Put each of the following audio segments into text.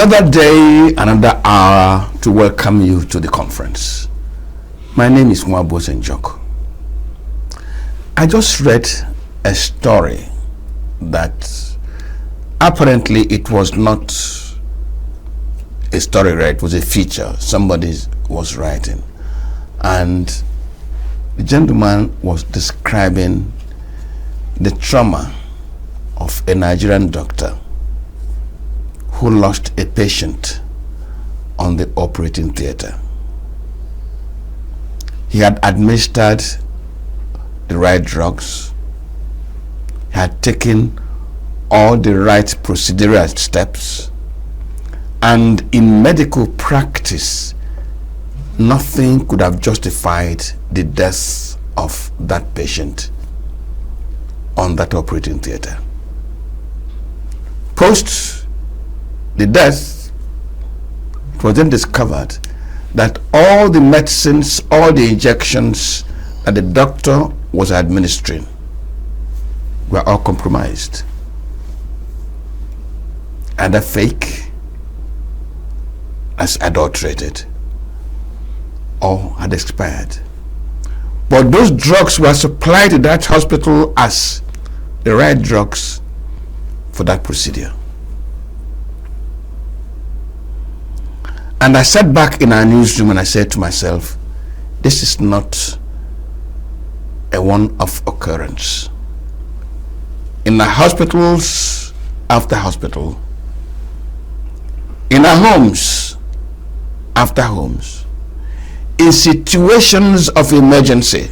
Another day, another hour to welcome you to the conference. My name is Mwabo Senjoko. I just read a story that apparently it was not a story, right? It was a feature somebody was writing, and the gentleman was describing the trauma of a Nigerian doctor who lost a patient on the operating theater. He had administered the right drugs, he had taken all the right procedural steps, and in medical practice, nothing could have justified the death of that patient on that operating theater. Post the death, it was then discovered that all the medicines, all the injections that the doctor was administering were all compromised, either fake, as adulterated, or had expired. But those drugs were supplied to that hospital as the right drugs for that procedure. And I sat back in our newsroom and I said to myself, this is not a one-off occurrence. In our hospitals after hospital, in our homes after homes, in situations of emergency,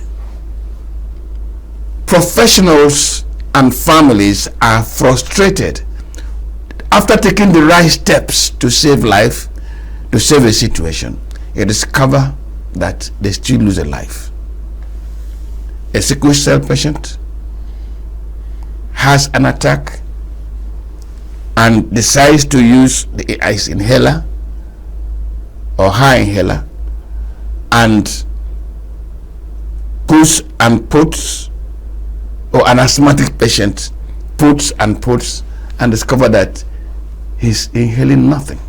professionals and families are frustrated after taking the right steps to save life, to save a situation. You discover that they still lose a life. A sickle cell patient has an attack and decides to use the ice inhaler or high inhaler and puts, or an asthmatic patient puts and discover that he's inhaling nothing.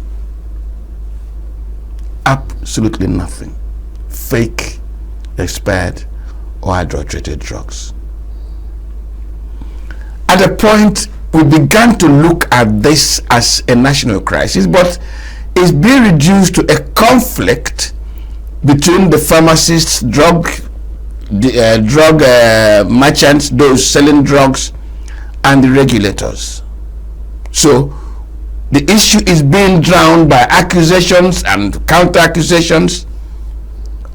Absolutely nothing. Fake, expired, or adulterated drugs. At a point, we began to look at this as a national crisis, but it's being reduced to a conflict between the pharmacists, drug merchants, those selling drugs, and the regulators. So the issue is being drowned by accusations and counter-accusations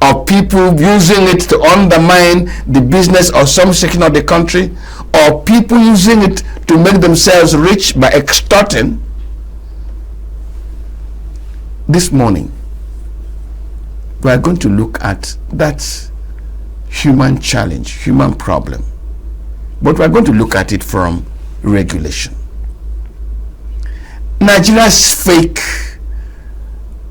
of people using it to undermine the business of some section of the country, or people using it to make themselves rich by extorting. This morning, we are going to look at that human challenge, human problem, but we are going to look at it from regulation. Nigeria's fake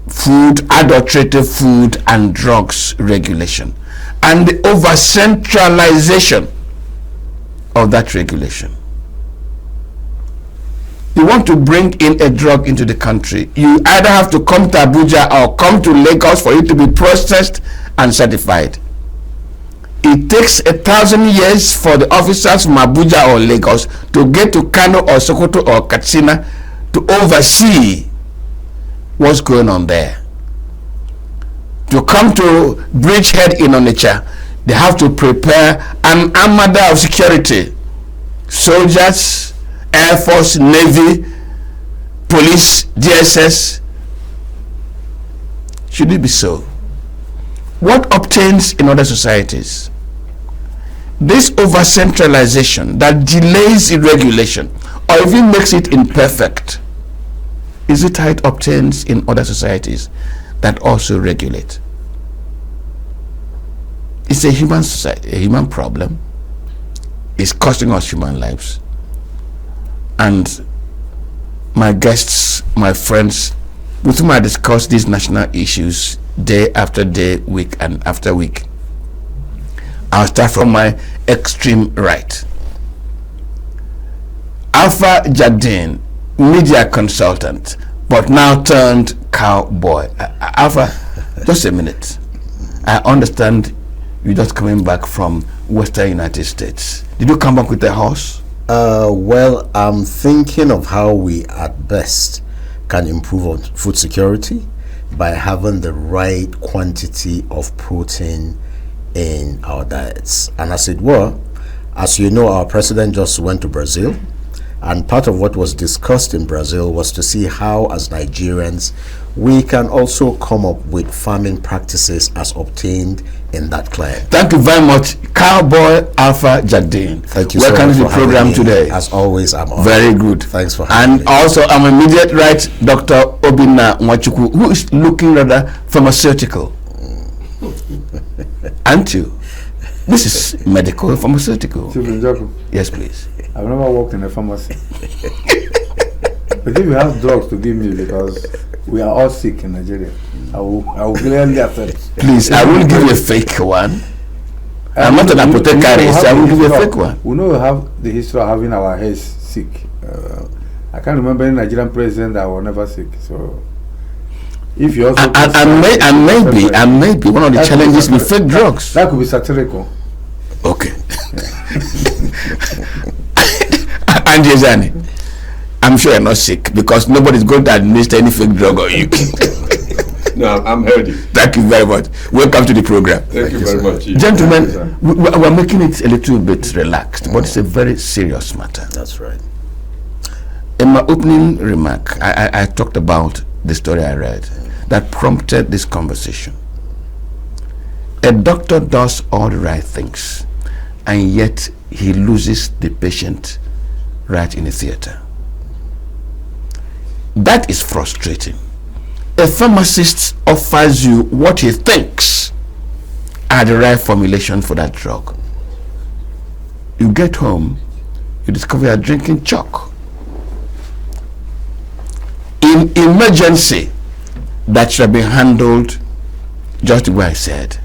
food, adulterated food and drugs regulation, and the over-centralization of that regulation. You want to bring in a drug into the country, you either have to come to Abuja or come to Lagos for it to be processed and certified. It takes 1,000 years for the officers from Abuja or Lagos to get to Kano or Sokoto or Katsina to oversee what's going on there. To come to Bridgehead in Onitsha, they have to prepare an armada of security, soldiers, Air Force, Navy, police, DSS. Should it be so? What obtains in other societies? This over-centralization that delays regulation or even makes it imperfect, is it how it obtains in other societies that also regulate? It's a human society, a human problem. It's costing us human lives. And my guests, my friends, with whom I discuss these national issues day after day, week and after week. I'll start from my extreme right. Alpha Jardine, media consultant, but now turned cowboy. Alpha, just a minute. I understand you're just coming back from Western United States. Did you come back with a horse? Well, I'm thinking of how we at best can improve on food security by having the right quantity of protein in our diets. And as it were, as you know, our president just went to Brazil, and part of what was discussed in Brazil was to see how, as Nigerians, we can also come up with farming practices as obtained in that climate. Thank you very much, Cowboy Alpha Jardine. Thank you. Welcome so to the program today. As always, I'm honored. Very good. Thanks for having me. And also, I'm immediate right, Dr. Obinna Nwachukwu, who is looking rather pharmaceutical. Aren't you? This is medical pharmaceutical. Yes, please. I've never worked in a pharmacy. But if you have drugs to give me, because we are all sick in Nigeria, I will gladly accept. Please, I will give you a fake one. I'm not an apothecary, so I will give you a fake one. We know we have the history of having our heads sick. I can't remember any Nigerian president that was never sick. So, if you also and maybe one of the challenges with fake drugs. That could be satirical. Okay. And Jezani, I'm sure you're not sick because nobody's going to administer any fake drug on you. No, I'm healthy. Thank you very much. Welcome to the program. Thank you very much. Gentlemen, we're making it a little bit relaxed, but it's a very serious matter. That's right. In my opening remark, I talked about the story I read that prompted this conversation. A doctor does all the right things, and yet he loses the patient right in the theater. That is frustrating. A pharmacist offers you what he thinks are the right formulation for that drug. You get home, you discover you're drinking chalk. In emergency, that should be handled just the way I said.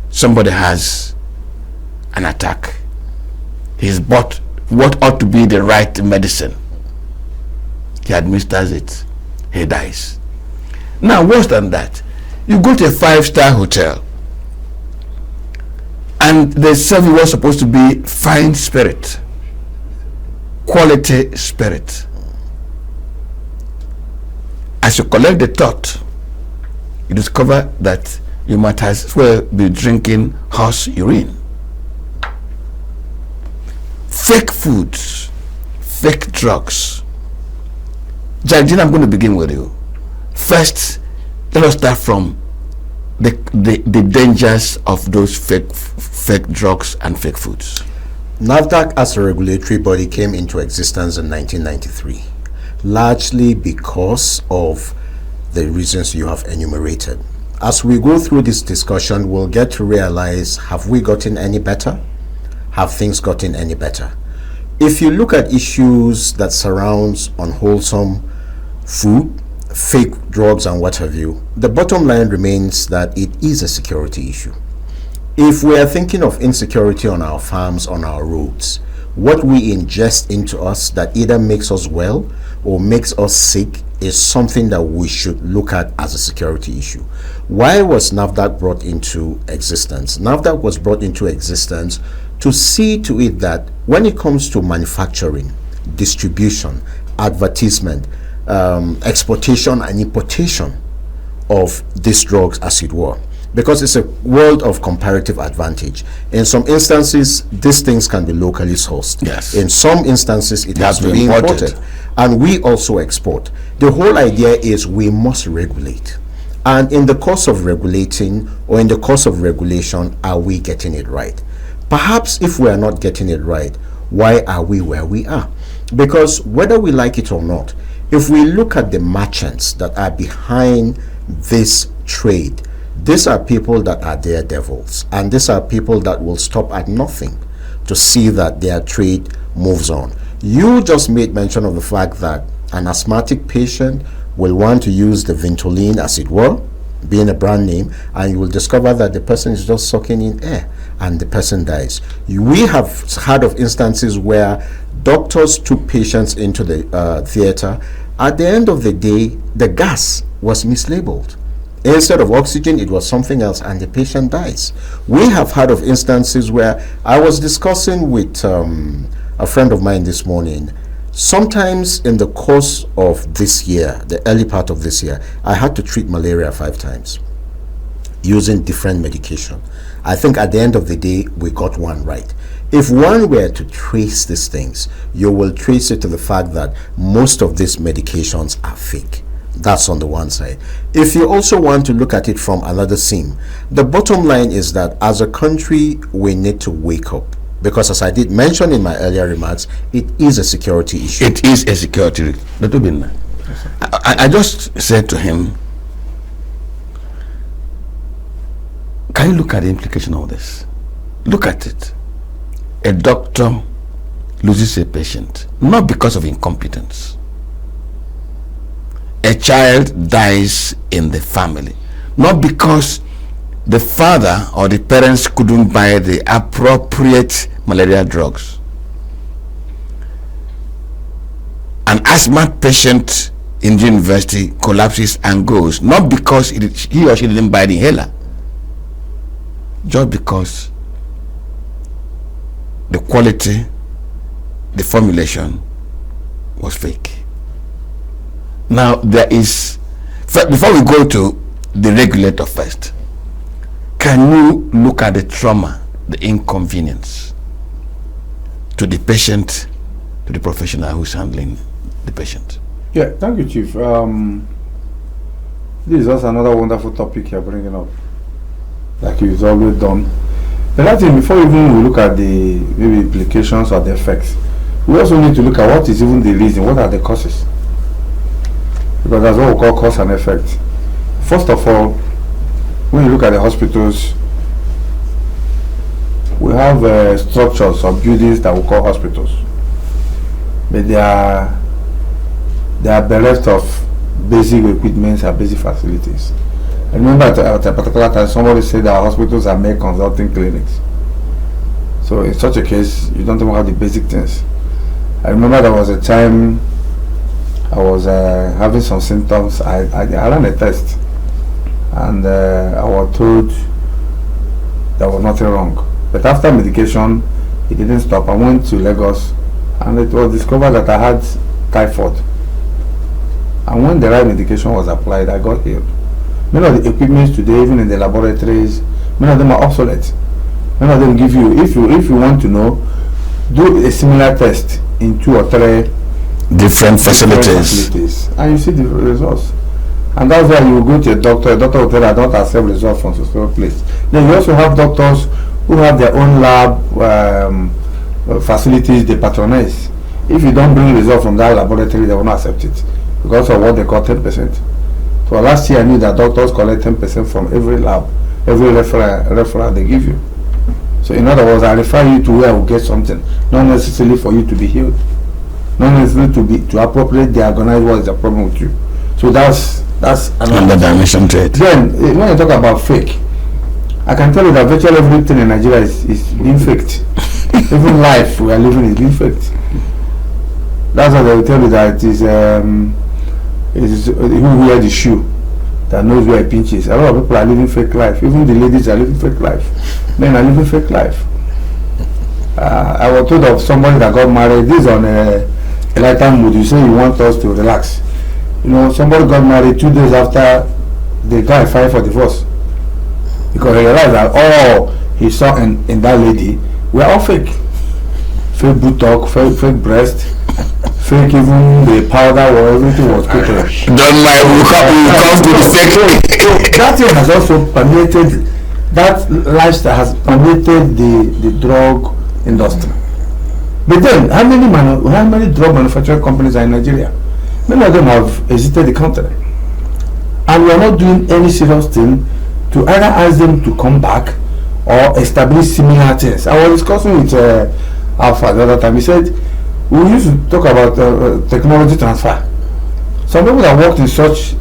Somebody has an attack. He's bought what ought to be the right medicine. He administers it. He dies. Now, worse than that, you go to a 5-star hotel and they serve you what's supposed to be fine spirit, quality spirit. As you collect the tot, you discover that you might as well be drinking horse urine. Fake foods, fake drugs. Jardine, I'm going to begin with you. First, let us start from the dangers of those fake drugs and fake foods. NAFDAC as a regulatory body came into existence in 1993, largely because of the reasons you have enumerated. As we go through this discussion, we'll get to realize, have we gotten any better? Have things gotten any better? If you look at issues that surrounds unwholesome food, fake drugs and what have you, the bottom line remains that it is a security issue. If we are thinking of insecurity on our farms, on our roads, what we ingest into us that either makes us well or makes us sick is something that we should look at as a security issue. Why was NAFDAC brought into existence? NAFDAC was brought into existence to see to it that when it comes to manufacturing, distribution, advertisement, exportation and importation of these drugs, as it were, because it's a world of comparative advantage. In some instances, these things can be locally sourced. Yes. In some instances, it has to be imported. And we also export. The whole idea is we must regulate. And in the course of regulating, or in the course of regulation, are we getting it right? Perhaps if we are not getting it right, why are we where we are? Because whether we like it or not, if we look at the merchants that are behind this trade, these are people that are daredevils, and these are people that will stop at nothing to see that their trade moves on. You just made mention of the fact that an asthmatic patient will want to use the Ventolin, as it were, being a brand name, and you will discover that the person is just sucking in air and the person dies. We have heard of instances where doctors took patients into the theater, At the end of the day, the gas was mislabeled. Instead of oxygen, it was something else, and the patient dies. We have heard of instances where I was discussing with a friend of mine this morning. Sometimes in the course of this year, the early part of this year, I had to treat malaria 5 times using different medication. I think at the end of the day, we got one right. If one were to trace these things, you will trace it to the fact that most of these medications are fake. That's on the one side. If you also want to look at it from another seam, the bottom line is that as a country, we need to wake up. Because as I did mention in my earlier remarks, it is a security issue. It is a security. I just said to him, can you look at the implication of this? Look at it. A doctor loses a patient, not because of incompetence. A child dies in the family, not because the father or the parents couldn't buy the appropriate malaria drugs. An asthma patient in the university collapses and goes, not because he or she didn't buy the inhaler, just because the quality, the formulation was fake. Now there is, before we go to the regulator first, can you look at the trauma, the inconvenience to the patient, to the professional who's handling the patient? Yeah, thank you, Chief. This is also another wonderful topic you're bringing up, like you've always done. But I think before even we look at the maybe implications or the effects, we also need to look at what is even the reason, what are the causes? Because that's what we call cause and effect. First of all, when you look at the hospitals, we have structures or buildings that we call hospitals, but they are bereft of basic equipment and basic facilities. I remember at a particular time somebody said that hospitals are mere consulting clinics. So in such a case, you don't even have the basic things. I remember there was a time I was having some symptoms. I ran a test, and I was told there was nothing wrong. But after medication, it didn't stop. I went to Lagos, and it was discovered that I had typhoid. And when the right medication was applied, I got healed. Many of the equipments today, even in the laboratories, many of them are obsolete. Many of them give you, if you want to know, do a similar test in 2 or 3 different facilities, and you see the results. And that's why you go to a doctor will tell you I don't accept results from so place. Then you also have doctors who have their own lab facilities they patronize. If you don't bring results from that laboratory, they will not accept it because of what they call 10%. So last year I knew that doctors collect 10% from every lab, every referral they give you. So in other words, I refer you to where I will get something, not necessarily for you to be healed, not necessarily to appropriately diagnose what is the problem with you. So that's another dimension to it. Then when you talk about fake, I can tell you that virtually everything in Nigeria is being faked. Even life we are living is being faked. That's why they will tell you that it is who wear the shoe that knows where it pinches. A lot of people are living fake life. Even the ladies are living fake life. Men are living fake life. I was told of somebody that got married. This is on a lighter mood. You say you want us to relax. You know, somebody got married 2 days after the guy filed for divorce because he realized that all he saw in that lady were all fake. Fake buttock, fake breast, fake even the powder or everything was coated. Don't mind, we come to the fake. So that thing has also permeated, that lifestyle has permeated the drug industry. But then, how many drug manufacturing companies are in Nigeria? Many of them have exited the country. And we are not doing any serious thing to either ask them to come back or establish similar things. I was discussing with Alpha the other time. He said, we used to talk about technology transfer. Some people that worked in such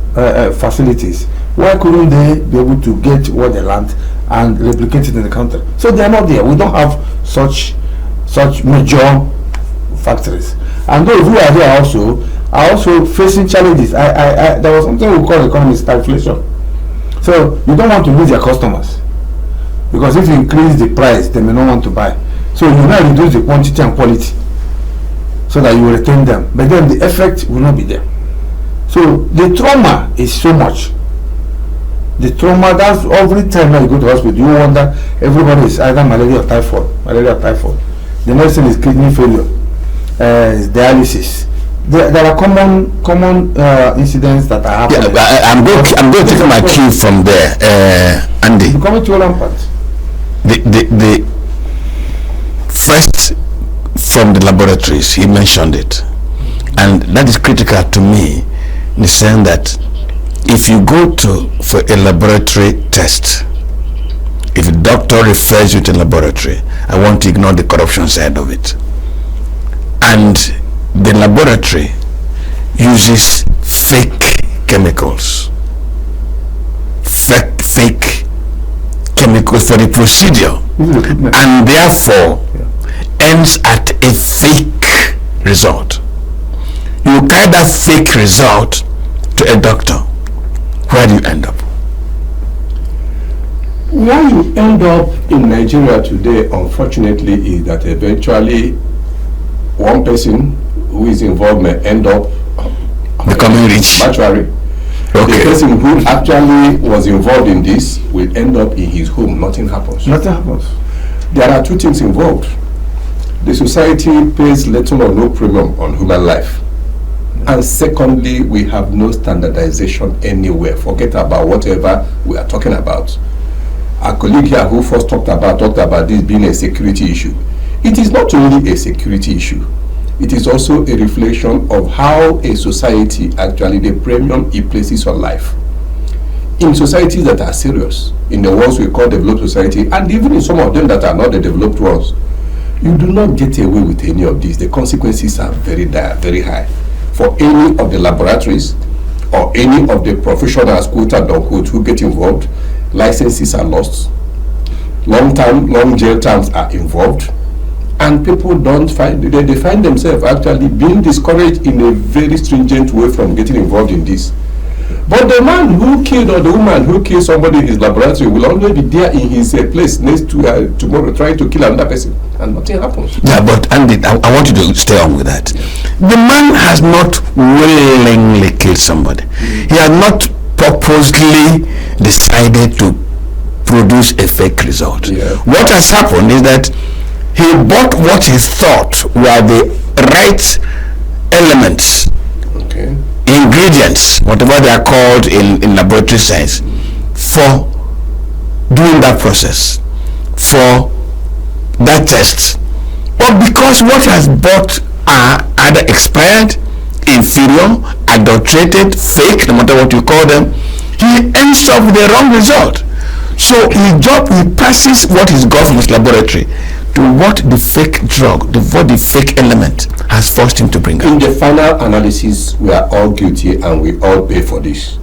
facilities, why couldn't they be able to get what they learned and replicate it in the country? So they are not there. We don't have such major factories. And those who are here also are also facing challenges. There was something we call economic stagflation. So you don't want to lose your customers, because if you increase the price, they may not want to buy. So you now reduce the quantity and quality so that you will retain them. But then the effect will not be there. So the trauma is so much. The trauma, that's every time that you go to hospital, you wonder, everybody is either malaria or typhoid. The next thing is kidney failure, is dialysis. There are common incidents that are happening. Yeah, I'm going to take my cue from there, Andy. Coming to Rampart. The first from the laboratories, he mentioned it, and that is critical to me in the sense that if you go for a laboratory test, if a doctor refers you to a laboratory, I want to ignore the corruption side of it. And the laboratory uses fake chemicals, fake chemicals for the procedure, and therefore ends at a fake result. You carry that fake result to a doctor, where do you end up? Where you end up in Nigeria today, unfortunately, is that eventually one person who is involved may end up Becoming rich. Virtually. Okay. The person who actually was involved in this will end up in his home. Nothing happens. Nothing happens. There are two things involved. The society pays little or no premium on human life. And secondly, we have no standardization anywhere. Forget about whatever we are talking about. Our colleague here who first talked about this being a security issue. It is not only a security issue. It is also a reflection of how a society actually, the premium it places on life. In societies that are serious, in the ones we call developed society, and even in some of them that are not the developed ones, you do not get away with any of these. The consequences are very dire, very high. For any of the laboratories or any of the professionals, quote and unquote, who get involved, licenses are lost, long jail terms are involved, and people don't find, they find themselves actually being discouraged in a very stringent way from getting involved in this. But the man who killed, or the woman who killed somebody in his laboratory, will always be there in his place next to tomorrow trying to kill another person, and nothing happens. Yeah, but Andy, I want you to stay on with that. The man has not willingly killed somebody. He has not purposely decided to produce a fake result. Yeah. What has happened is that he bought what he thought were the right elements, Okay. ingredients, whatever they are called in laboratory science, for doing that process, for that test. But because what he has bought are either expired, inferior, adulterated, fake, no matter what you call them, he ends up with a wrong result. So he passes what he's got from his laboratory to what the fake drug, what the fake element has forced him to bring In out. the final analysis, we are all guilty and we all pay for this.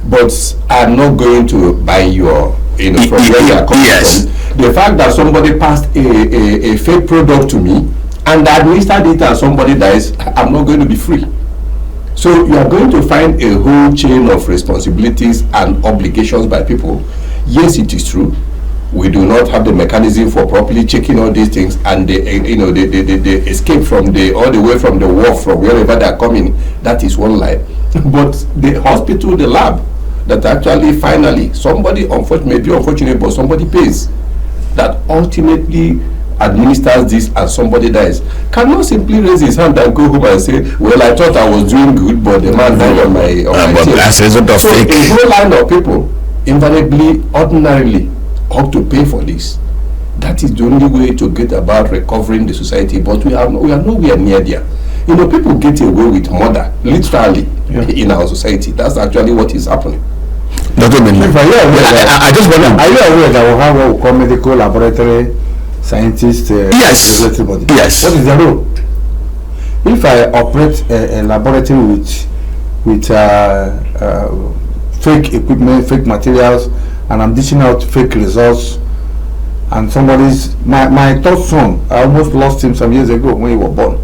But I'm not going to buy your, from where you are coming Yes. from. The fact that somebody passed a fake product to me and administered it and somebody dies, I'm not going to be free. So you are going to find a whole chain of responsibilities and obligations by people. Yes, it is true. We do not have the mechanism for properly checking all these things, and they escape from all the way from the war, from wherever they are coming. That is one line. But the hospital, the lab, that actually finally somebody may be unfortunate, but somebody pays, that ultimately administers this and somebody dies, cannot simply raise his hand and go home and say, well, I thought I was doing good, but the man died on my But team. as a result of So fake. a whole line of people invariably, ordinarily, ought to pay for this. That is the only way to get about recovering the society, but we are nowhere near there. People get away with murder, literally, in our society. That's actually what is happening. Dr. Bentley, I just want to... Are you aware that we have what we call medical laboratory scientists? Yes. Everybody? Yes. What is the role? If I operate a laboratory with fake equipment, fake materials, and I'm dishing out fake results, and my third son, I almost lost him some years ago when he was born.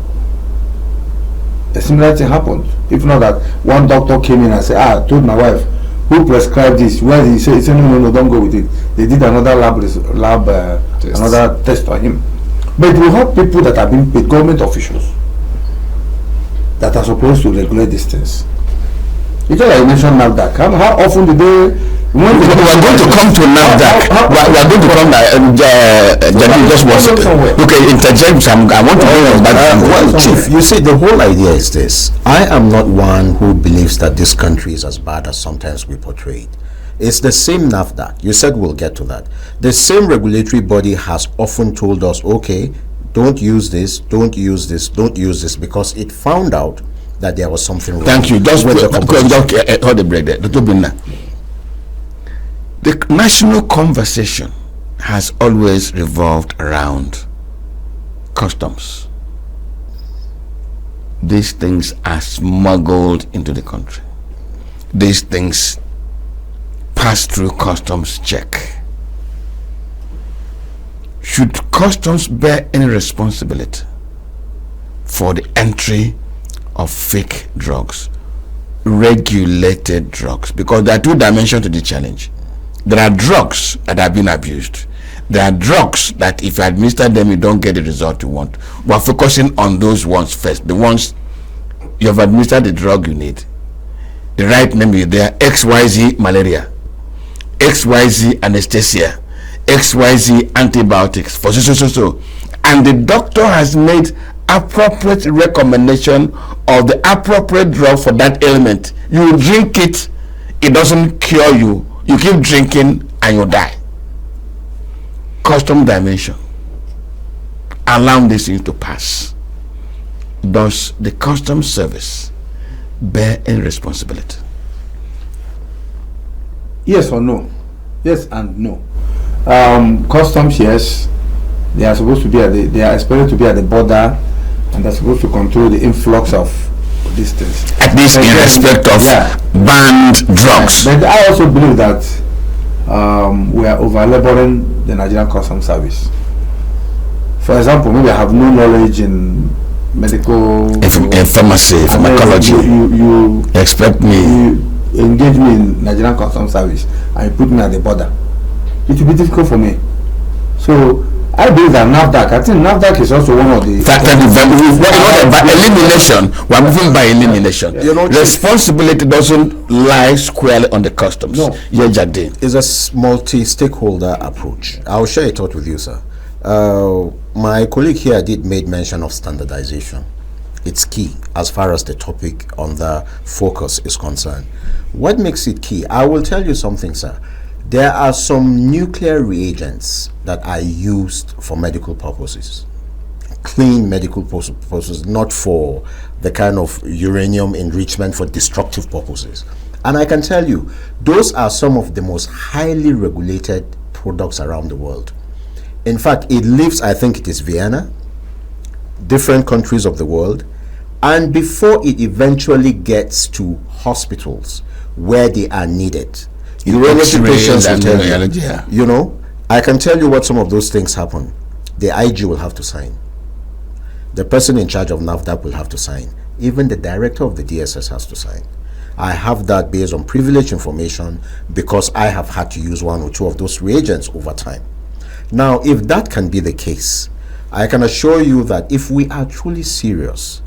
a similar thing happened. If not that one doctor came in and said, I told my wife, who prescribed this? Where he said, no, don't go with it. They did another another test on him. But we have people that have been paid, government officials, that are supposed to regulate these things. It's just like you mentioned NAFDAC. How often do they? We are going to come to NAFDAC. We are going to come just was okay. Interject. I want to know that. Well, Chief, you see, the whole idea is this. I am not one who believes that this country is as bad as sometimes we portray it. It's the same NAFDAC. You said we'll get to that. The same regulatory body has often told us, okay, don't use this, don't use this, don't use this, because it found out that there was something wrong. Thank you. Just hold the break there. The national conversation has always revolved around customs. These things are smuggled into the country. These things pass through customs check. Should customs bear any responsibility for the entry of fake drugs, regulated drugs? Because there are two dimensions to the challenge. There are drugs that have been abused. There are drugs that if you administer them, you don't get the result you want. We're focusing on those ones first. The ones you have administered the drug you need. The right name is there: XYZ malaria, XYZ anesthesia, XYZ antibiotics for so. And the doctor has made appropriate recommendation of the appropriate drug for that ailment. You drink it, it doesn't cure you. You keep drinking and you die. Custom dimension. Allow these things to pass. Does the customs service bear any responsibility? Yes or no? Yes and no. Customs, yes. They are supposed to be they are expected to be at the border, and they're supposed to control the influx of these things. At least in respect of banned drugs. But I also believe that we are over-laboring the Nigerian Customs Service. For example, maybe I have no knowledge in medical... In pharmacy, pharmacology. You expect me... You engage me in Nigerian Customs Service and you put me at the border. It will be difficult for me. So, I believe that NAFDAC, I think NAFDAC is also one of the... By elimination, we're moving by elimination. You know, responsibility doesn't lie squarely on the customs. No. It's a multi-stakeholder approach. I'll share a thought with you, sir. My colleague here did make mention of standardization. It's key as far as the topic on the focus is concerned. What makes it key? I will tell you something, sir. There are some nuclear reagents that are used for medical purposes, clean medical purposes, not for the kind of uranium enrichment for destructive purposes. And I can tell you, those are some of the most highly regulated products around the world. In fact, it lives, I think it is Vienna, different countries of the world, and before it eventually gets to hospitals where they are needed, patients will tell you, you know, I can tell you what some of those things happen. The IG will have to sign. The person in charge of NAFDAC will have to sign. Even the director of the DSS has to sign. I have that based on privileged information because I have had to use one or two of those reagents over time. Now, if that can be the case, I can assure you that if we are truly serious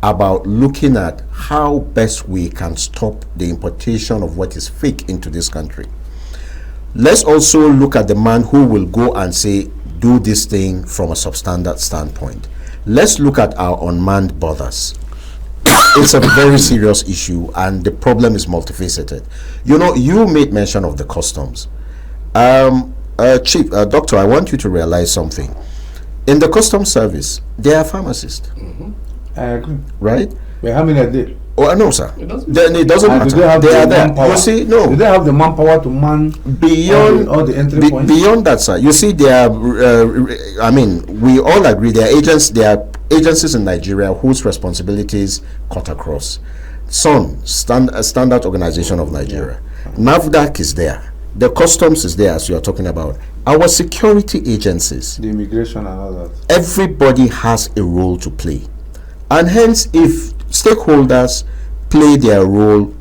about looking at how best we can stop the importation of what is fake into this country, let's also look at the man who will go and say, do this thing from a substandard standpoint. Let's look at our unmanned borders. It's a very serious issue and the problem is multifaceted. You know, you made mention of the customs. Chief, Doctor, I want you to realize something. In the customs service, there are pharmacists. I agree. Right? But how many are there? Oh, no, sir. Then it doesn't matter. They are there. You see, no. Do they have the manpower to man beyond all the entry points? Beyond that, sir. You see, there are. I mean, we all agree there are agents. There are agencies in Nigeria whose responsibilities cut across. SON, Standard Organization of Nigeria. NAFDAC is there. The customs is there, as you are talking about. Our security agencies. The immigration and all that. Everybody has a role to play. And hence, if stakeholders play their role.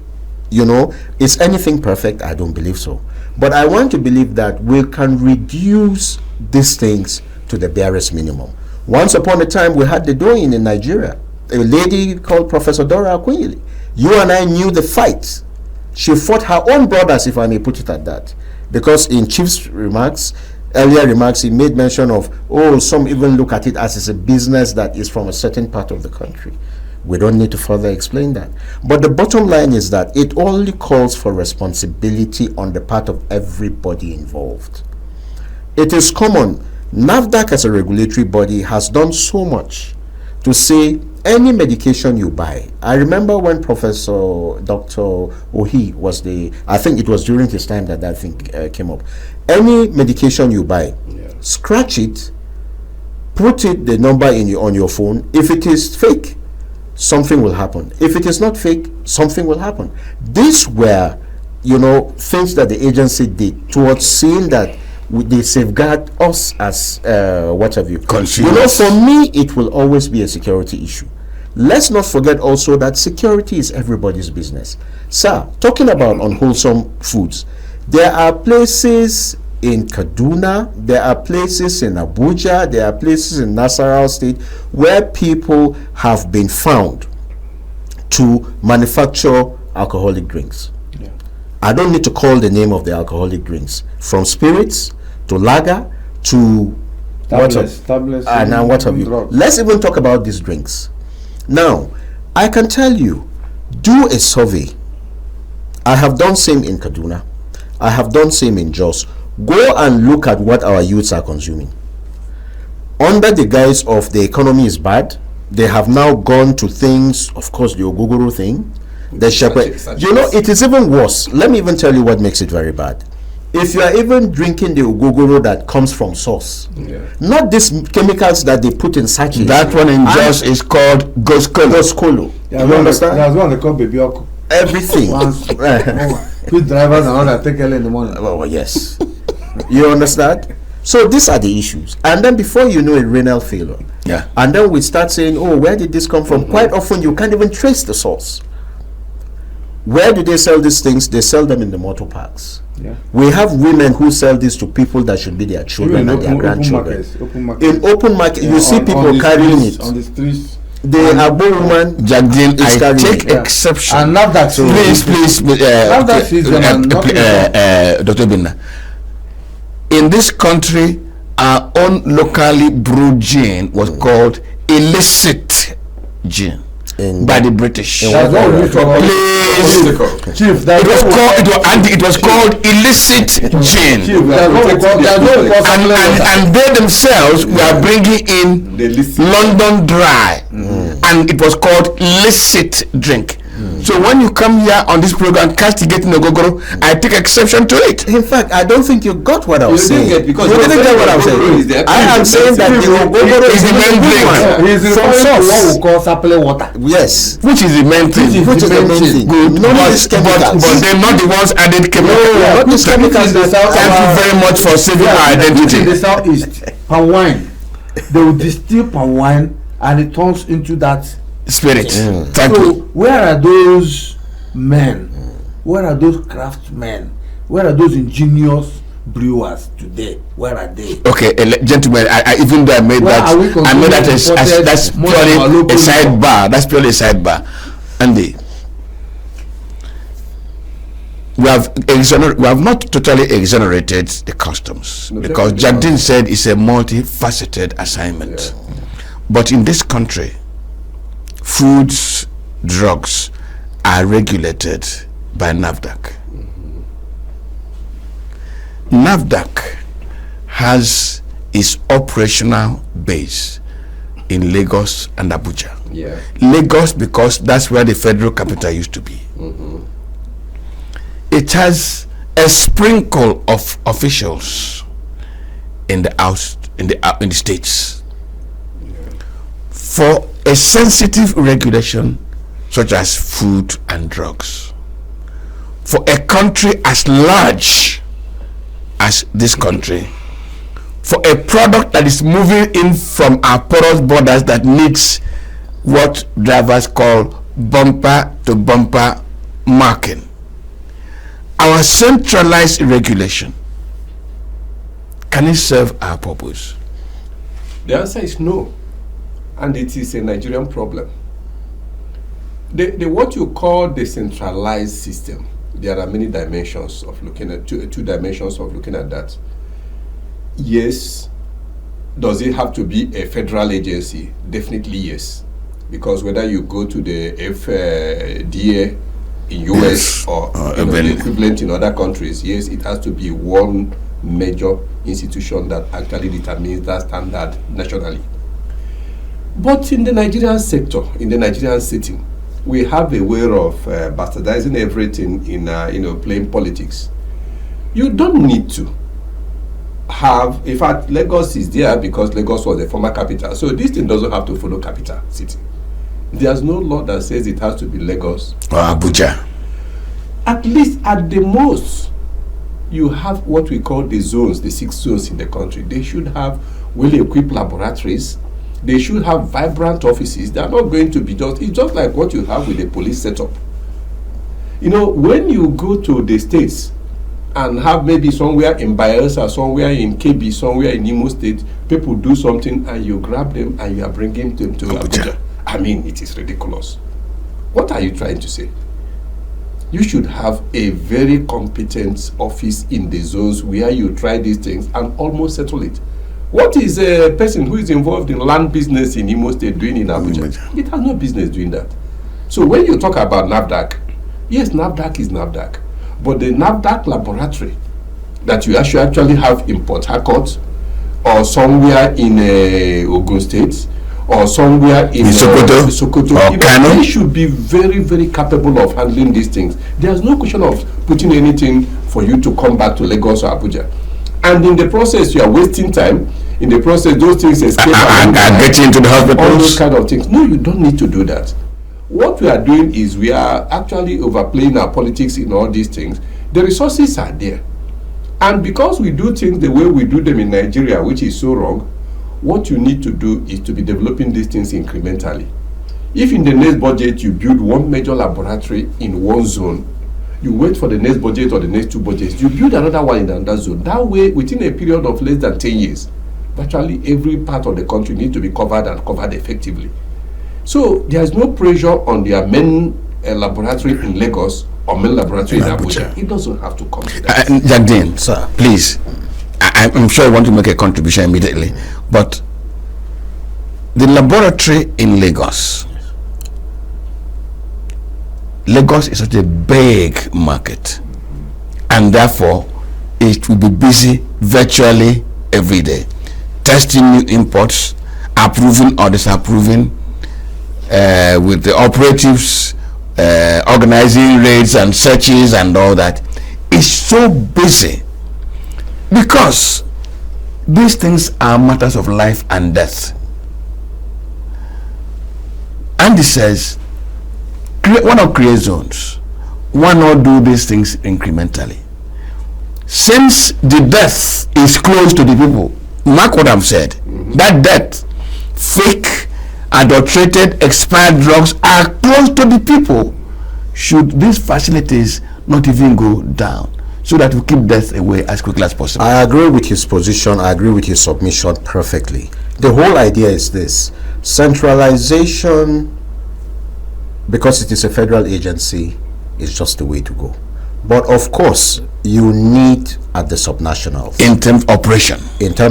Is anything perfect? I don't believe so. But I want to believe that we can reduce these things to the barest minimum. Once upon a time, we had the doing in Nigeria, a lady called Professor Dora Akunyili. You and I knew the fight. She fought her own brothers, if I may put it at that. Because in Chief's earlier remarks, he made mention of, some even look at it as it's a business that is from a certain part of the country. We don't need to further explain that. But the bottom line is that it only calls for responsibility on the part of everybody involved. It is common. NAFDAC as a regulatory body has done so much to say any medication you buy. I remember when Professor Dr. Ohi was I think it was during his time that thing came up. Any medication you buy, scratch it, put the number on your phone. If it is fake, something will happen. If it is not fake, something will happen. These were, things that the agency did towards seeing that they safeguard us as what have you. Consumers. For me, it will always be a security issue. Let's not forget also that security is everybody's business. Sir, talking about unwholesome foods, there are places in Kaduna, there are places in Abuja, there are places in Nasarawa State where people have been found to manufacture alcoholic drinks. Yeah. I don't need to call the name of the alcoholic drinks, from spirits to lager to tablets, and what have you. Drugs. Let's even talk about these drinks. Now, I can tell you, do a survey. I have done same in Kaduna. I have done same in Jos. Go and look at what our youths are consuming. Under the guise of the economy is bad, they have now gone to things, of course, the Ogogoro thing, the shepherd. It is even worse. Let me even tell you what makes it very bad. If you are even drinking the Ogogoro that comes from source, not these chemicals that they put in sachets. That one in Jos is called Goskolo. Yeah, you understand? There's one they call Baby Oko. Everything. Quick drivers and all that take early in the morning. Oh, yes. You understand? So these are the issues. And then before you know it, renal failure. Yeah. And then we start saying, where did this come from? Quite often you can't even trace the source. Where do they sell these things? They sell them in the motor parks. Yeah. We have women who sell this to people that should be their children and their grandchildren. In open market, you see people carrying it. On the streets. The Abo woman, Jagdin, I take exception. And now that please, Dr. Binna. In this country, our own locally brewed gin was called illicit gin by the British. That's what we call Chief, it was called illicit gin. And they themselves were bringing in London Dry, and it was called illicit drink. So when you come here on this program castigating Ogogoro, I take exception to it. In fact, I don't think you got what I was saying. You didn't get what I was saying. I am saying that the Ogogoro is the main drink. From source. What we call sapling water. Yes. Which is the main thing. Which is the main thing. Good. But they're not the ones added chemicals. Not these chemicals. Thank you very much for saving our identity. In the southeast, palm wine. They will distill palm wine and it turns into that spirit. Thank you. Where are those men? Where are those craftsmen? Where are those ingenious brewers today? Where are they? Okay, gentlemen, I even though I made that that's purely a sidebar. That's purely a sidebar. Andy, we have not totally exonerated the customs, because Jagdin said it's a multifaceted assignment. But in this country, foods, drugs are regulated by NAFDAC. NAFDAC has its operational base in Lagos and Abuja. Lagos, because that's where the federal capital used to be. It has a sprinkle of officials in the states. For a sensitive regulation such as food and drugs, for a country as large as this country, for a product that is moving in from our porous borders that needs what drivers call bumper to bumper marking, our centralized regulation, can it serve our purpose? The answer is no, and it is a Nigerian problem. The what you call the centralized system, there are many dimensions of looking at two dimensions of looking at that. Yes, does it have to be a federal agency? Definitely yes, because whether you go to the FDA in US or the equivalent in other countries, yes, it has to be one major institution that actually determines that standard nationally. But in the Nigerian sector, in the Nigerian setting, we have a way of bastardizing everything in playing politics. You don't need to have, in fact, Lagos is there because Lagos was the former capital, so this thing doesn't have to follow capital city. There's no law that says it has to be Lagos or Abuja. At least at the most, you have what we call the zones, the 6 zones in the country. They should have well-equipped laboratories. They should have vibrant offices. They are not going to be it's just like what you have with the police setup. When you go to the states and have maybe somewhere in Bayelsa, somewhere in KB, somewhere in Imo State, people do something and you grab them and you are bringing them to Abuja. I mean, it is ridiculous. What are you trying to say? You should have a very competent office in the zones where you try these things and almost settle it. What is a person who is involved in land business in Imo State doing in Abuja? It has no business doing that. So when you talk about NAFDAC, yes, NAFDAC is NAFDAC. But the NAFDAC laboratory that you actually have in Port Harcourt or somewhere in Ogun State or somewhere in Sokoto, or Kano, they should be very, very capable of handling these things. There's no question of putting anything for you to come back to Lagos or Abuja. And in the process, you are wasting time. In the process, those things escape and getting into the hospitals. All those kind of things. No, you don't need to do that. What we are doing is we are actually overplaying our politics in all these things. The resources are there. And because we do things the way we do them in Nigeria, which is so wrong, what you need to do is to be developing these things incrementally. If in the next budget you build one major laboratory in one zone, you wait for the next budget or the next 2 budgets, you build another one in another zone. That way, within a period of less than 10 years, virtually every part of the country needs to be covered and covered effectively. So there is no pressure on their main laboratory in Lagos or main laboratory in Abuja. It doesn't have to come to that. Jagdeen, sir, please. I'm sure you want to make a contribution immediately, but the laboratory in Lagos is such a big market, and therefore it will be busy virtually every day, testing new imports, approving or disapproving, with the operatives organizing raids and searches and all that. It's so busy because these things are matters of life and death. Andy says, why not create zones? Why not do these things incrementally? Since the death is close to the people, mark what I've said, that death, fake, adulterated, expired drugs are close to the people. Should these facilities not even go down so that we keep death away as quickly as possible? I agree with his position. I agree with his submission perfectly. The whole idea is this: centralization, because it is a federal agency, is just the way to go. But of course, you need at the subnationals in terms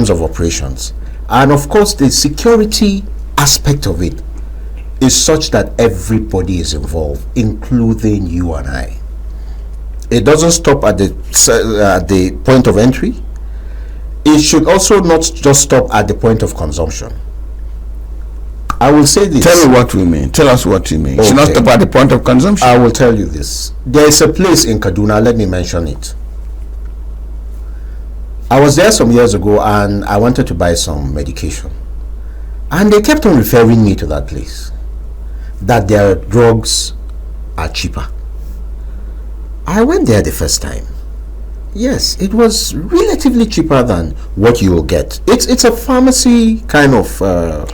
of operations, and of course the security aspect of it is such that everybody is involved, including you and I. It doesn't stop at the point of entry. It should also not just stop at the point of consumption. I will say this. Tell me what we mean. Tell us what you mean. Okay. It should not stop at the point of consumption. I will tell you this. There is a place in Kaduna, let me mention it. I was there some years ago and I wanted to buy some medication. And they kept on referring me to that place, that their drugs are cheaper. I went there the first time. Yes, it was relatively cheaper than what you will get. It's a pharmacy kind of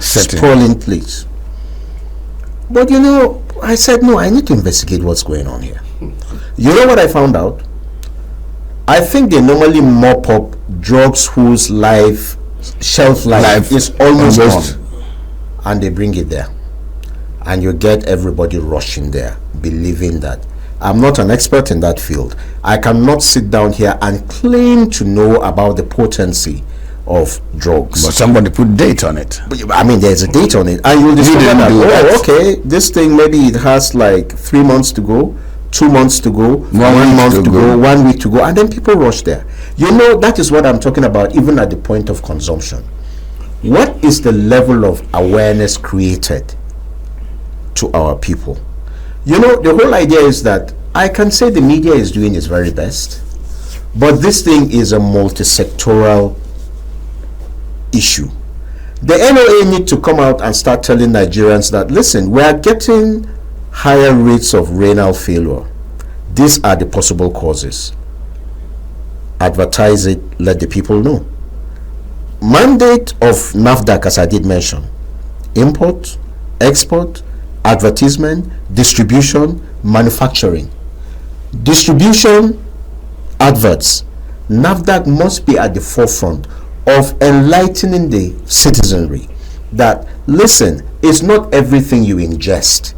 sprawling place. But I said, no, I need to investigate what's going on here. You know what I found out? I think they normally mop up drugs whose shelf life is almost gone, and they bring it there. And you get everybody rushing there, believing that. I'm not an expert in that field. I cannot sit down here and claim to know about the potency of drugs. But somebody put date on it. I mean, there's a date on it, and you'll discover that, okay, this thing, maybe it has like 3 months to go, 2 months to go, 1 month to go, 1 week to go, and then people rush there. You know, that is what I'm talking about, even at the point of consumption. What is the level of awareness created to our people? You know, the whole idea is that I can say the media is doing its very best, but this thing is a multi-sectoral issue. The NOA need to come out and start telling Nigerians that, listen, we are getting higher rates of renal failure. These are the possible causes. Advertise it, let the people know. Mandate of NAFDAC, as I did mention: import, export, advertisement, distribution, manufacturing. Distribution, adverts. NAFDAC must be at the forefront of enlightening the citizenry that, listen, it's not everything you ingest,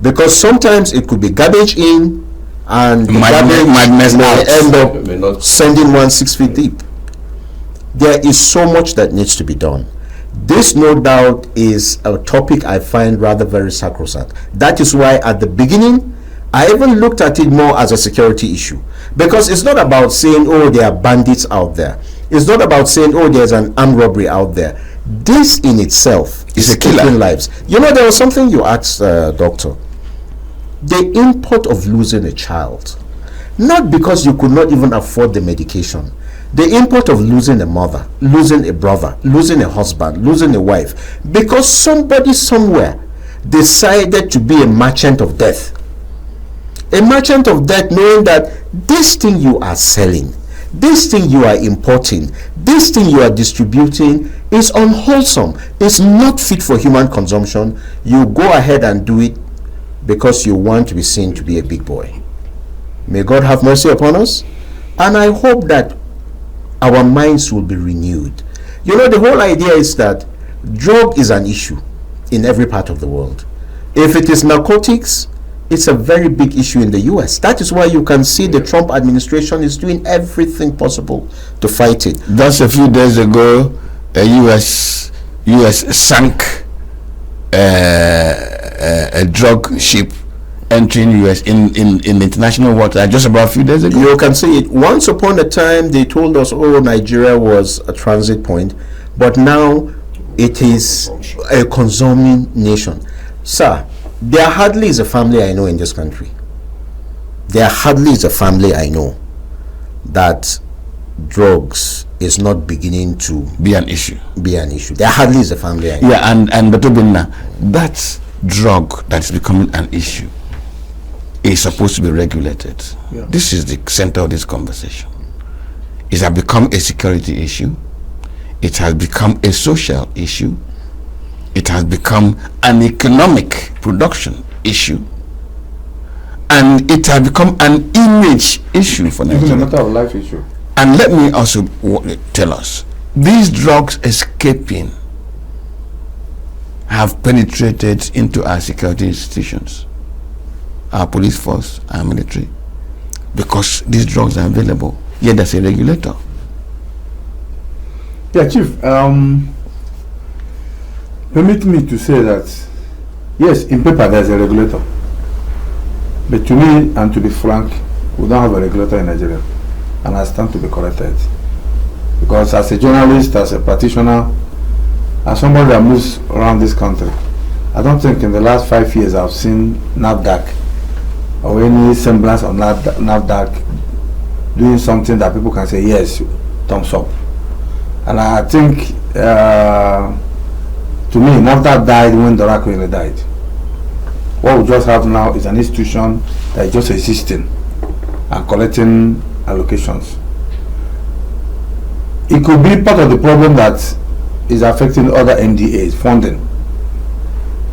because sometimes it could be garbage in and garbage may end up sending one 6 feet deep. There is so much that needs to be done. This, no doubt, is a topic I find rather very sacrosanct. That is why at the beginning I even looked at it more as a security issue, because it's not about saying, oh, there are bandits out there. It's not about saying, oh, there's an armed robbery out there. This in itself is killing lives. You know, there was something you asked, doctor. The import of losing a child, not because you could not even afford the medication. The import of losing a mother, losing a brother, losing a husband, losing a wife, because somebody somewhere decided to be a merchant of death. A merchant of death, knowing that this thing you are selling, this thing you are importing, this thing you are distributing is unwholesome, it's not fit for human consumption. You go ahead and do it because you want to be seen to be a big boy. May God have mercy upon us, and I hope that our minds will be renewed. You know, the whole idea is that drug is an issue in every part of the world. If it is narcotics, it's a very big issue in the US. That is why you can see the Trump administration is doing everything possible to fight it. Just a few days ago, a US sank a drug ship entering US in international water just about a few days ago. You can see it. Once upon a time, they told us, oh, Nigeria was a transit point, but now it is a consuming nation. Sir, there hardly is a family I know in this country. There hardly is a family I know that drugs is not beginning to be an issue. There hardly is a family I know. Yeah, and but that drug that is becoming an issue is supposed to be regulated. Yeah. This is the center of this conversation. It has become a security issue. It has become a social issue. It has become an economic production issue. And it has become an image issue for Nigeria. Even a matter of life issue. And let me also tell us, these drugs escaping have penetrated into our security institutions, our police force, our military, because these drugs are available. Yet there's a regulator. Yeah, Chief, permit me to say that, yes, in paper there's a regulator. But to me, and to be frank, we don't have a regulator in Nigeria. And I stand to be corrected. Because as a journalist, as a practitioner, as somebody that moves around this country, I don't think in the last 5 years I've seen NAFDAC or any semblance of NAFDAC doing something that people can say, yes, thumbs up. And I think, to me, NAFDAC died when Dorakwele died. What we just have now is an institution that is just existing and collecting allocations. It could be part of the problem that is affecting other NDAs funding.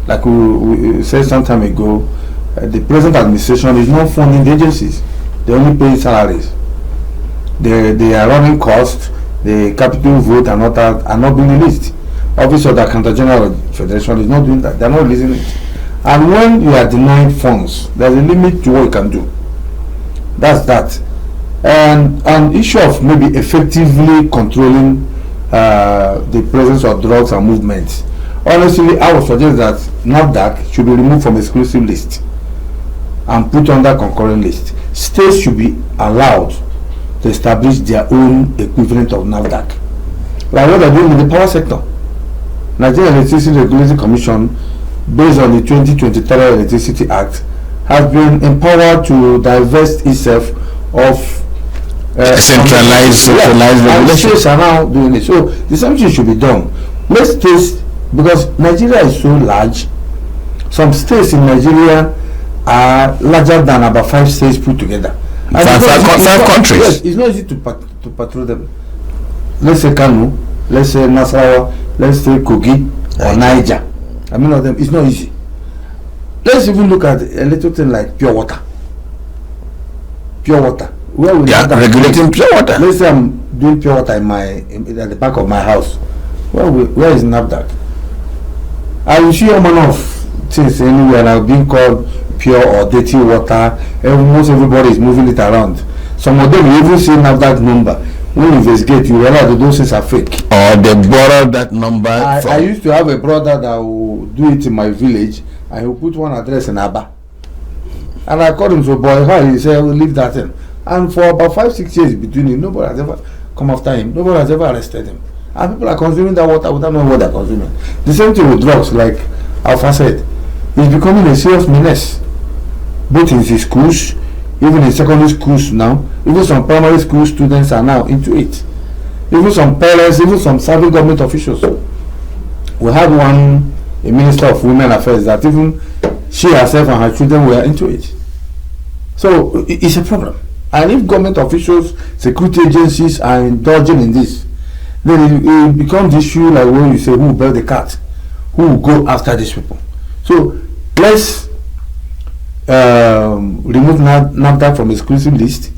Like we said some time ago, the present administration is not funding the agencies. They only pay salaries. They are running costs. The capital vote and all that are not being released. Office of the Accountant General of the Federation is not doing that. They are not releasing it. And when you are denied funds, there is a limit to what you can do. That's that. And an issue of maybe effectively controlling the presence of drugs and movements. Honestly, I would suggest that NAFDAC should be removed from exclusive list and put under concurrent list. States should be allowed to establish their own equivalent of NAFDAC, like what they're doing in the power sector. Nigerian Electricity Regulatory Commission, based on the 2023 Electricity Act, has been empowered to divest itself of centralized and regulation. states are now doing it. So the same thing should be done. Let states, because Nigeria is so large, some states in Nigeria are larger than about 5 states put together. And Five countries. Yes, it's not easy to patrol them. Let's say Kano, let's say Nasarawa, let's say Kogi or Niger. I mean, of them, it's not easy. Let's even look at a little thing like pure water. Pure water. Where we Regulating pure water. Let's say I'm doing pure water at the back of my house. Where is NAFDAC? I will see a man of things anywhere like being called pure or dirty water. Almost everybody is moving it around. Some of them you even see NAFDAC number. When you investigate, you realize that those things are fake. Or they borrowed that number. I used to have a brother that would do it in my village, and he would put one address in Aba. And I called him, so boy, how? He said, we'll leave that in. And for about 5-6 years between him, nobody has ever come after him. Nobody has ever arrested him. And people are consuming that water without knowing what they're consuming. The same thing with drugs, like Alpha said. It's becoming a serious menace. Both in the schools, even in secondary schools now, even some primary school students are now into it. Even some parents, even some serving government officials. We had a minister of women affairs that even she herself and her children were into it. So it's a problem. And if government officials, security agencies are indulging in this, then it becomes the issue like when you say who will build the cat, who will go after these people. So let's remove NAFDAC from exclusive list.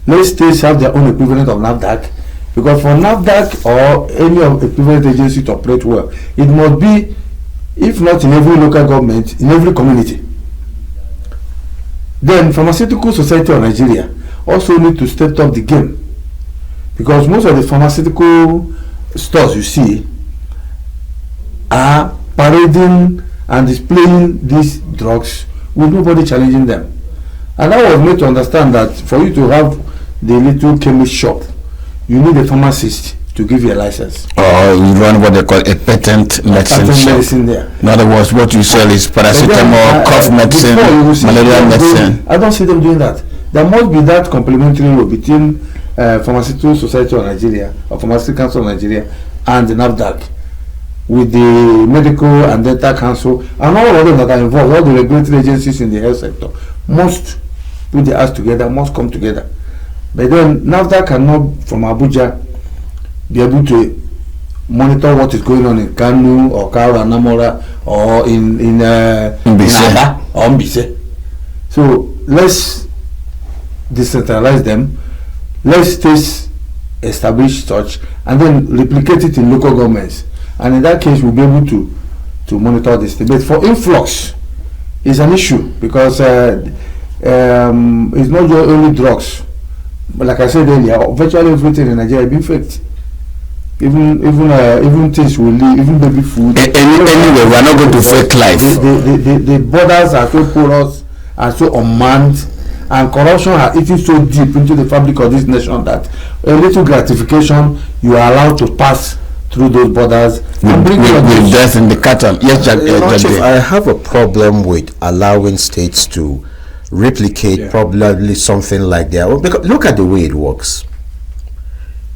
Let states have their own equivalent of NAFDAC, because for NAFDAC or any of equivalent agency to operate well, it must be, if not in every local government, in every community. Then Pharmaceutical Society of Nigeria also need to step up the game, because most of the pharmaceutical stores you see are parading and displaying these drugs with nobody challenging them. And I was made to understand that for you to have the little chemist shop, you need a pharmacist to give you a license. Or you run what they call a patent medicine there. In other words, what you sell is paracetamol, cough medicine, malaria medicine. I don't see them doing that. There must be that complementary role between Pharmaceutical Society of Nigeria or Pharmaceutical Council of Nigeria and the NAFDAC, with the Medical and Dental Council and all of them that are involved. All the regulatory agencies in the health sector must put their hands together, must come together. But then NAFDAC cannot, from Abuja, be able to monitor what is going on in Kanu or Kara, Namora, or in Aba or Mbise. So let's decentralize them. Let's establish such and then replicate it in local governments. And in that case, we'll be able to monitor this thing. But for influx, it's an issue, because it's not just only drugs. But like I said earlier, virtually everything in Nigeria has been faked. Even things we leave, even baby food. Anyway, we're not going to fake life. The borders are so porous, are so unmanned, and corruption has eaten so deep into the fabric of this nation that a little gratification you are allowed to pass through those borders and bring with death in the cattle. Yes, Chief, I have a problem with allowing states to replicate probably something like their own, because look at the way it works.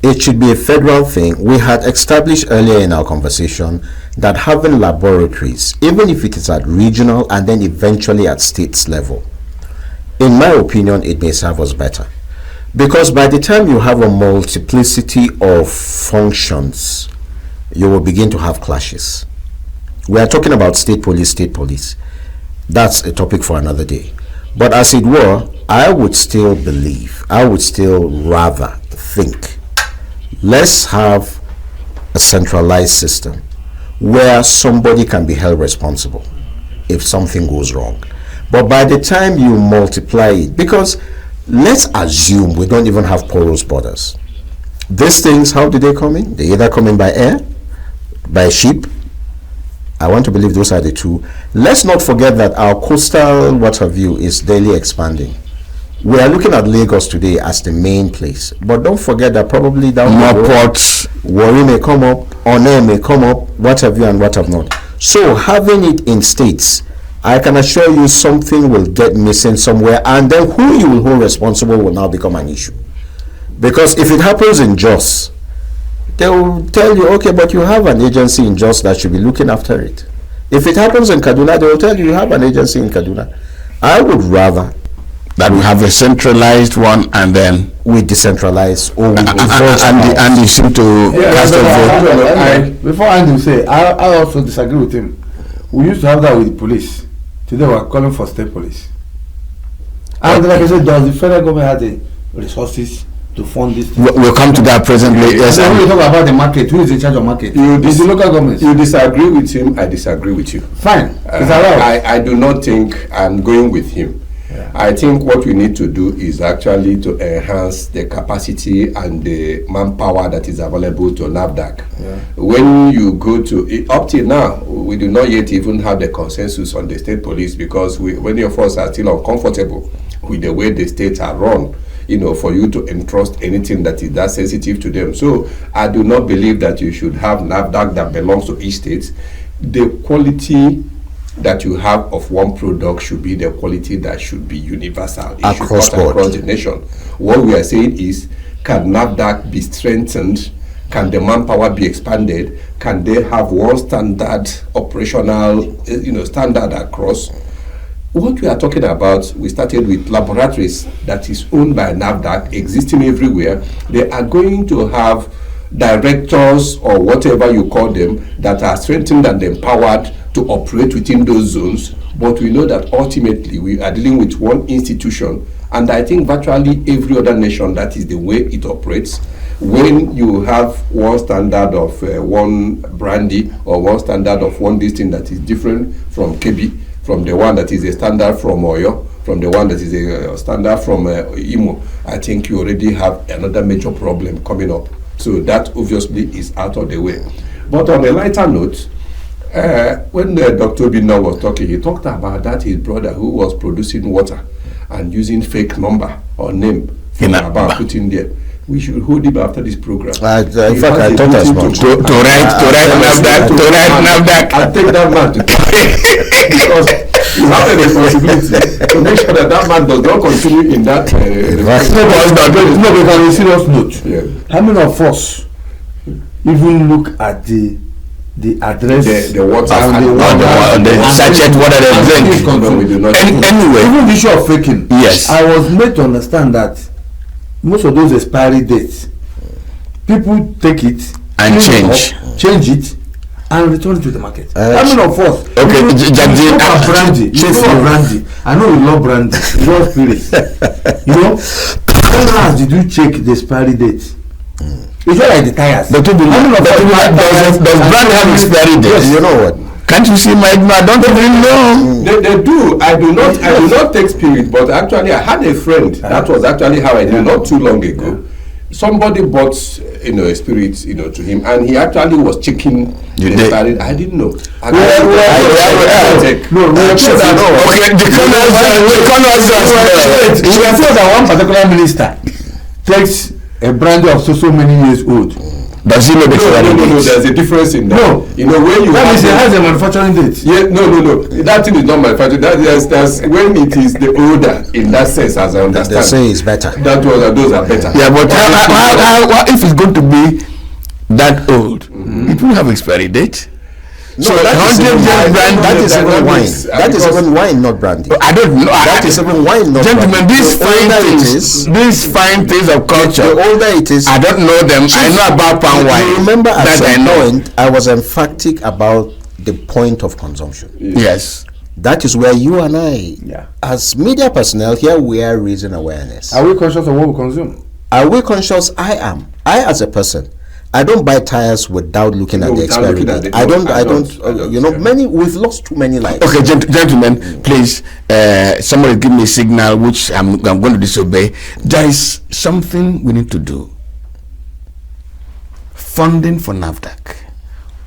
It should be a federal thing. We had established earlier in our conversation that having laboratories, even if it is at regional and then eventually at states level, in my opinion, it may serve us better. Because by the time you have a multiplicity of functions, you will begin to have clashes. We are talking about state police. That's a topic for another day. But as it were, I would still rather think, let's have a centralized system where somebody can be held responsible if something goes wrong. But by the time you multiply it, because let's assume we don't even have porous borders. These things, how do they come in? They either come in by air, by ship. I want to believe those are the two. Let's not forget that our coastal, what have you, is daily expanding. We are looking at Lagos today as the main place. But don't forget that probably down more the road, ports. Warri may come up, Onne may come up, what have you and what have not. So having it in states, I can assure you something will get missing somewhere, and then who you will hold responsible will now become an issue. Because if it happens in Jos, they will tell you, okay, but you have an agency in Jos that should be looking after it. If it happens in Kaduna, they will tell you, you have an agency in Kaduna. I would rather that we have a centralized one, and then we decentralize, or we and you seem to cast a vote. Before Andy say, I also disagree with him. We used to have that with the police. Today we are calling for state police. And like I said, does the federal government have the resources to fund this? We'll come to that presently. Yes. Then when we talk about the market, who is in charge of market? It's the local government. You disagree with him, I disagree with you. Fine. It's allowed. I do not think I'm going with him. Yeah. I think what we need to do is actually to enhance the capacity and the manpower that is available to NAFDAC. Yeah. When you go to, up till now, we do not yet even have the consensus on the state police, because many of us are still uncomfortable with the way the states are run, for you to entrust anything that is that sensitive to them. So I do not believe that you should have NAFDAC that belongs to each state. The quality that you have of one product should be the quality that should be universal. It across should cut across the nation. What we are saying is, can NAFDAC be strengthened? Can the manpower be expanded? Can they have one standard operational, standard across? What we are talking about, we started with laboratories that is owned by NAFDAC, existing everywhere. They are going to have directors or whatever you call them that are strengthened and empowered to operate within those zones. But we know that ultimately we are dealing with one institution, and I think virtually every other nation, that is the way it operates. When you have one standard of one brandy, or one standard of one distinct that is different from KB, from the one that is a standard from Oyo, from the one that is a standard from Imo, I think you already have another major problem coming up. So that obviously is out of the way. But on a lighter note, when Dr. Bina was talking, he talked about that his brother who was producing water and using fake number or name about putting there. We should hold him after this program. In fact, I thought as much. To write NAFDAC. I'll take that man to because you have a responsibility to make sure that man does not continue in that. No, but on a serious note, how many of us even look at the address, the water, and the sachet water they drink? Anyway, even the issue of faking. Yes, I was made to understand that most of those expiry dates, people take it and change it and return it to the market. How many of us? Okay, brandy. Brandy. I know you love brandy. You love spirits. How long did you check the expiry date? It's not like the tires. But does brand have expiry date? Yes, you know what? Can't you see my I don't even know. They do. I do not take spirit, but actually I had a friend. That was actually how I did not too long ago. Somebody bought a spirit to him, and he actually was checking the expiry. I didn't know. You can say that one particular minister takes a brandy of so many years old. Does he know the no, there's a difference in that. No, when you that means it has a manufacturing date. Yeah, no. That thing is not manufacturing. That's when it is the older in that sense, as I understand. They say it's better. Those are better. Yeah, but how if it's going to be that old? It will have expiry date. No, that is even wine. That is even wine, not brandy. I don't know. That is even wine, not gentlemen, brandy. These fine things of culture. The older it is, I don't know them. I know about palm wine. You remember at some point, I was emphatic about the point of consumption. Yes. That is where you and I, as media personnel, here we are raising awareness. Are we conscious of what we consume? Are we conscious? I am. I, as a person, I don't buy tires without looking at the expiry date. I don't. You know, we've lost too many lives. Okay, gentlemen, please, somebody give me a signal which I'm going to disobey. There is something we need to do. Funding for NAFDAC.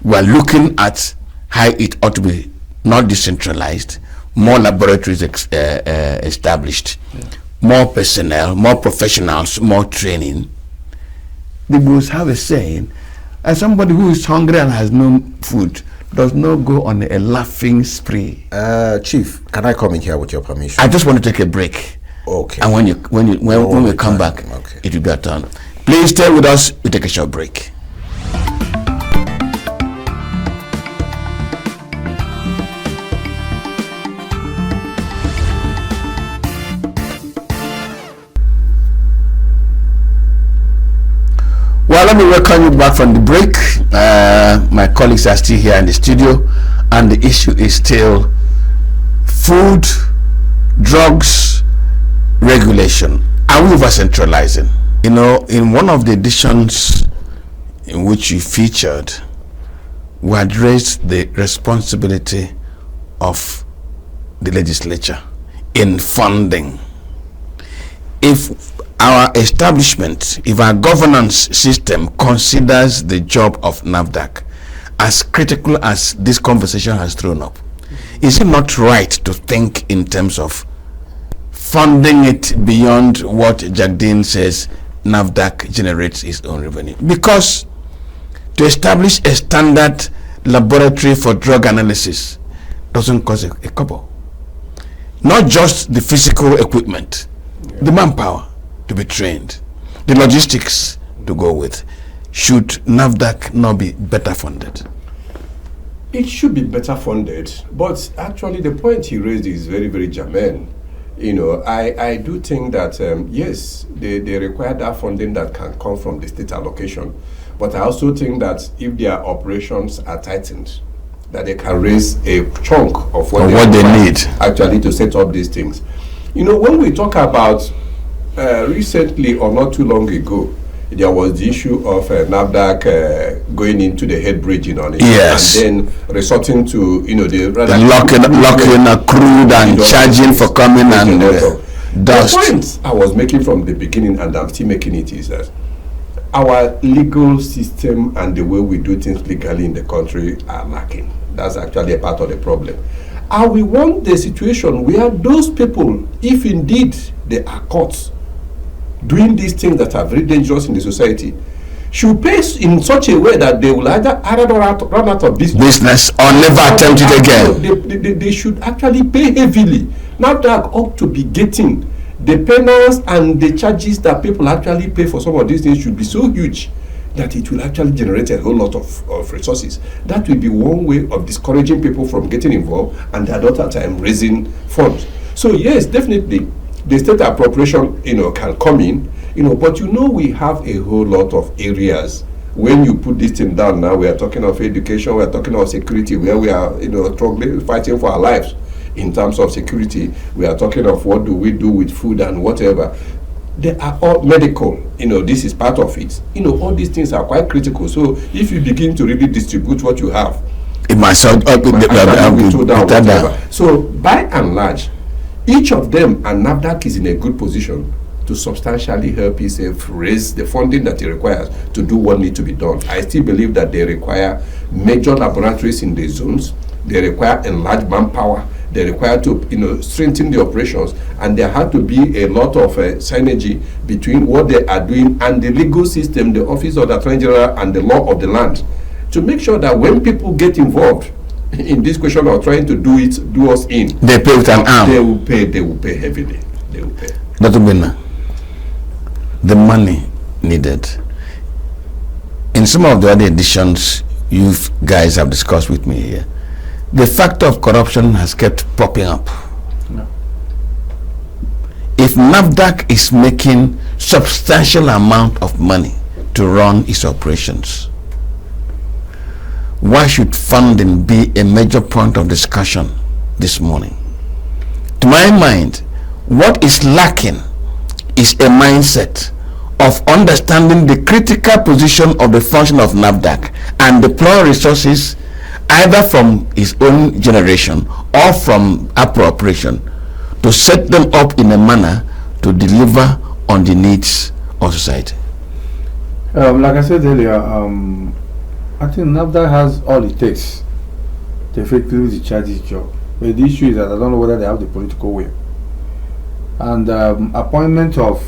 We are looking at how it ought to be not decentralized, more laboratories established, more personnel, more professionals, more training. The Bulls have a saying, as somebody who is hungry and has no food does not go on a laughing spree. Chief, can I come in here with your permission? I just want to take a break. Okay. And when we come back, it will be a turn. Please stay with us. We take a short break. Well, let me welcome you back from the break. My colleagues are still here in the studio, and the issue is still food, drugs, regulation. Are we over-centralizing? You know, in one of the editions in which you featured, we addressed the responsibility of the legislature in funding. If our establishment, if our governance system considers the job of NAFDAC as critical as this conversation has thrown up, is it not right to think in terms of funding it beyond what Jagdeen says NAFDAC generates its own revenue? Because to establish a standard laboratory for drug analysis doesn't cost a couple. Not just the physical equipment, the manpower to be trained, the logistics to go with. Should NAFDAC not be better funded? It should be better funded, but actually the point he raised is very, very germane. You know, I do think that, yes, they require that funding that can come from the state allocation, but I also think that if their operations are tightened, that they can raise a chunk of what they need actually to set up these things. You know, when we talk about recently or not too long ago, there was the issue of NAFDAC going into the head bridging on it, yes, and then resorting to, you know, the locking a crude and charging for coming and dust. The point I was making from the beginning, and I'm still making it, is that our legal system and the way we do things legally in the country are lacking. That's actually a part of the problem. And we want the situation where those people, if indeed they are caught doing these things that are very dangerous in the society, should pay in such a way that they will either run out of business or never attempt it again. They should actually pay heavily. NAFDAC ought to be getting the penalties and the charges that people actually pay for some of these things should be so huge that it will actually generate a whole lot of resources. That will be one way of discouraging people from getting involved, and at the other time raising funds. So yes, definitely the state appropriation, you know, can come in, you know, but you know, we have a whole lot of areas. When you put this thing down now, we are talking of education, we are talking of security, where we are, you know, struggling, fighting for our lives in terms of security. We are talking of what do we do with food and whatever. They are all medical, you know, this is part of it. You know, all these things are quite critical. So if you begin to really distribute what you have, it might sound so by and large, each of them, and NAFDAC is in a good position to substantially help itself raise the funding that it requires to do what needs to be done. I still believe that they require major laboratories in the zones. They require enlarged manpower. They require to, you know, strengthen the operations, and there had to be a lot of synergy between what they are doing and the legal system, the Office of the Attorney General, and the law of the land, to make sure that when people get involved in this question of trying to do us in, they pay with an arm. They will pay heavily. They will pay. Dr. Bina, the money needed. In some of the other editions you guys have discussed with me here, the factor of corruption has kept popping up. No. If NAFDAC is making substantial amount of money to run its operations, why should funding be a major point of discussion this morning. To my mind, what is lacking is a mindset of understanding the critical position of the function of NAFDAC and deploy resources either from his own generation or from appropriation to set them up in a manner to deliver on the needs of society. Like I said earlier, I think NAFDAC has all it takes to effectively discharge this job. But the issue is that I don't know whether they have the political will. And appointment of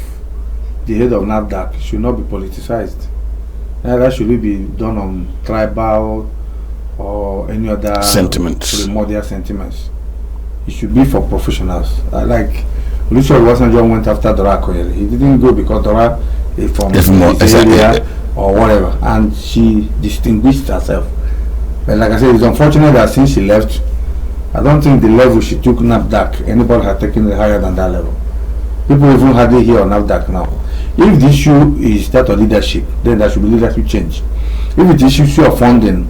the head of NAFDAC should not be politicized. Neither should it be done on tribal or any other sentiments, primordial sentiments. It should be for professionals. Like Olusegun Obasanjo went after Dora Koyele. He didn't go because Dora is from this area or whatever, and she distinguished herself. But like I said, it's unfortunate that since she left, I don't think the level she took NAFDAC, anybody had taken it higher than that level. People even hardly hear on NAFDAC now. If the issue is that of leadership, then there should be leadership change. If it is issue of funding,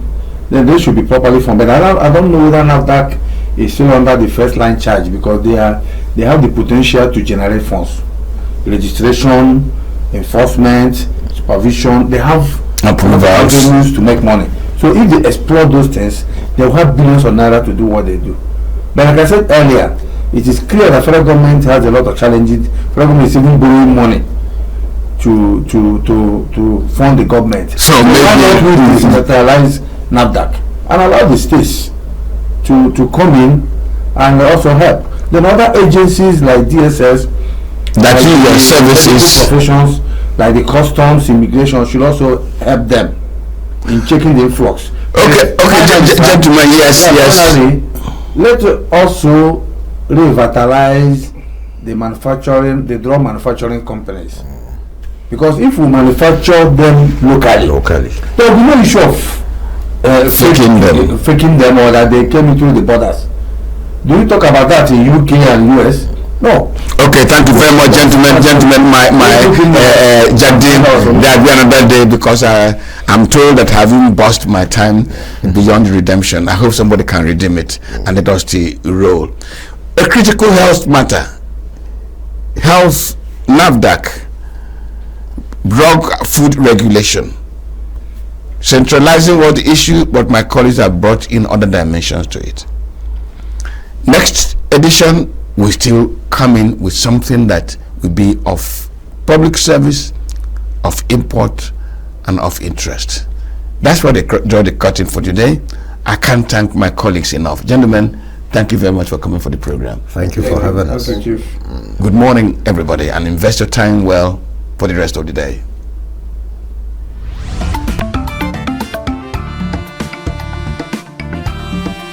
then they should be properly funded. I don't know whether NAFDAC is still under the first line charge because they have the potential to generate funds, registration, enforcement, supervision. They have avenues to make money. So if they explore those things, they will have billions of naira to do what they do. But like I said earlier, it is clear that federal government has a lot of challenges. Federal government is even borrowing money to fund the government. So why not we decentralize NAFDAC and allow the states to come in and also help. Then other agencies like DSS, that like your services, professions like the customs, immigration should also help them in checking the influx. Okay, gentlemen, yes. Finally, let's also revitalize the drug manufacturing companies, because if we manufacture them locally, there will be no issue of faking them or that they came into the borders. Do you talk about that in UK and US? No. Okay, thank you very much, gentlemen. Jadin, there'll be another day because I'm told that having bust my time beyond redemption, I hope somebody can redeem it and let us still roll. A critical health matter. Health, NAFDAC, drug food regulation. Centralizing was the issue, but my colleagues have brought in other dimensions to it. Next edition, we still come in with something that will be of public service, of import, and of interest. That's what they draw the curtain for today. I can't thank my colleagues enough. Gentlemen, thank you very much for coming for the program. Thank you for having us. Thank you. Good morning, everybody, and invest your time well for the rest of the day.